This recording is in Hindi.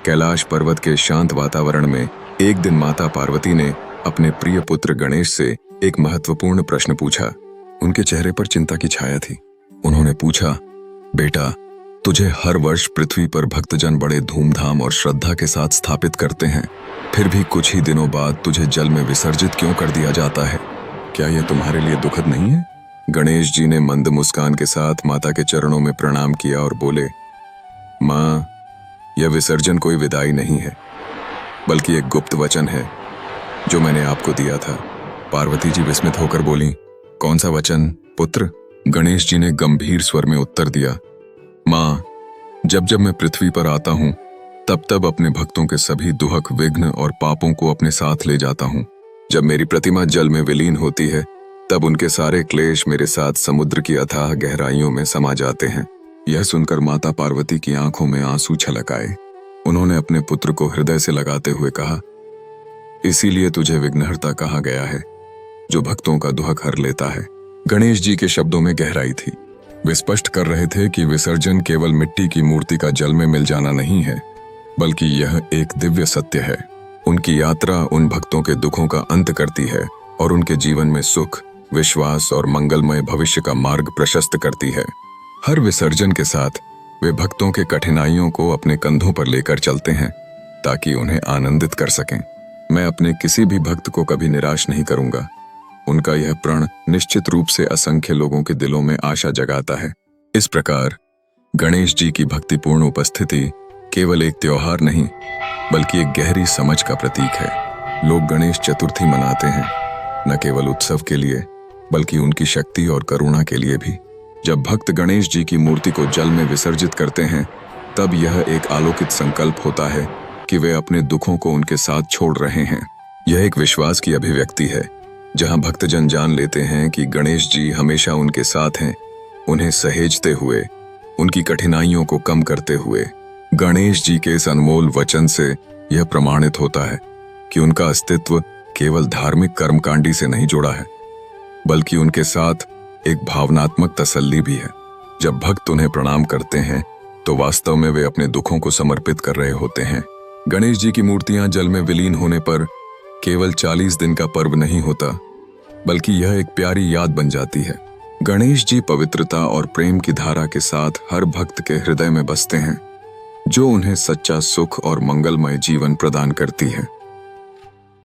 कैलाश पर्वत के शांत वातावरण में एक दिन माता पार्वती ने अपने प्रिय पुत्र गणेश से एक महत्वपूर्ण प्रश्न पूछा। उनके चेहरे पर चिंता की छाया थी। उन्होंने पूछा, बेटा, तुझे हर वर्ष पृथ्वी पर भक्तजन बड़े धूमधाम और श्रद्धा के साथ स्थापित करते हैं, फिर भी कुछ ही दिनों बाद तुझे जल में विसर्जित क्यों कर दिया जाता है? क्या यह तुम्हारे लिए दुखद नहीं है? गणेश जी ने मंद मुस्कान के साथ माता के चरणों में प्रणाम किया और बोले, माँ, यह विसर्जन कोई विदाई नहीं है, बल्कि एक गुप्त वचन है जो मैंने आपको दिया था। पार्वती जी विस्मित होकर बोली, कौन सा वचन पुत्र? गणेश जी ने गंभीर स्वर में उत्तर दिया, माँ, जब जब मैं पृथ्वी पर आता हूँ तब तब अपने भक्तों के सभी दुख, विघ्न और पापों को अपने साथ ले जाता हूँ। जब मेरी प्रतिमा जल में विलीन होती है तब उनके सारे क्लेश मेरे साथ समुद्र की अथाह गहराइयों में समा जाते हैं। यह सुनकर माता पार्वती की आंखों में आंसू छलक आए। उन्होंने अपने पुत्र को हृदय से लगाते हुए कहा, इसीलिए तुझे विघ्नहर्ता कहा गया है, जो भक्तों का दुख हर लेता है। गणेश जी के शब्दों में गहराई थी। वे स्पष्ट कर रहे थे कि विसर्जन केवल मिट्टी की मूर्ति का जल में मिल जाना नहीं है, बल्कि यह एक दिव्य सत्य है। उनकी यात्रा उन भक्तों के दुखों का अंत करती है और उनके जीवन में सुख, विश्वास और मंगलमय भविष्य का मार्ग प्रशस्त करती है। हर विसर्जन के साथ वे भक्तों के कठिनाइयों को अपने कंधों पर लेकर चलते हैं ताकि उन्हें आनंदित कर सकें। मैं अपने किसी भी भक्त को कभी निराश नहीं करूंगा। उनका यह प्रण निश्चित रूप से असंख्य लोगों के दिलों में आशा जगाता है। इस प्रकार गणेश जी की भक्तिपूर्ण उपस्थिति केवल एक त्योहार नहीं, बल्कि एक गहरी समझ का प्रतीक है। लोग गणेश चतुर्थी मनाते हैं न केवल उत्सव के लिए, बल्कि उनकी शक्ति और करुणा के लिए भी। जब भक्त गणेश जी की मूर्ति को जल में विसर्जित करते हैं, तब यह एक अलौकिक संकल्प होता है कि वे अपने दुखों को उनके साथ छोड़ रहे हैं। यह एक विश्वास की अभिव्यक्ति है, जहां भक्तजन जान लेते हैं कि गणेश जी हमेशा उनके साथ हैं, उन्हें सहेजते हुए, उनकी कठिनाइयों को कम करते हुए। गणेश जी के इस अनमोल वचन से यह प्रमाणित होता है कि उनका अस्तित्व केवल धार्मिक कर्मकांडी से नहीं जुड़ा है, बल्कि उनके साथ एक भावनात्मक तसल्ली भी है। जब भक्त उन्हें प्रणाम करते हैं तो वास्तव में वे अपने दुखों को समर्पित कर रहे होते हैं। गणेश जी की मूर्तियां जल में विलीन होने पर केवल 40 दिन का पर्व नहीं होता, बल्कि यह एक प्यारी याद बन जाती है। गणेश जी पवित्रता और प्रेम की धारा के साथ हर भक्त के हृदय में बसते हैं, जो उन्हें सच्चा सुख और मंगलमय जीवन प्रदान करती है।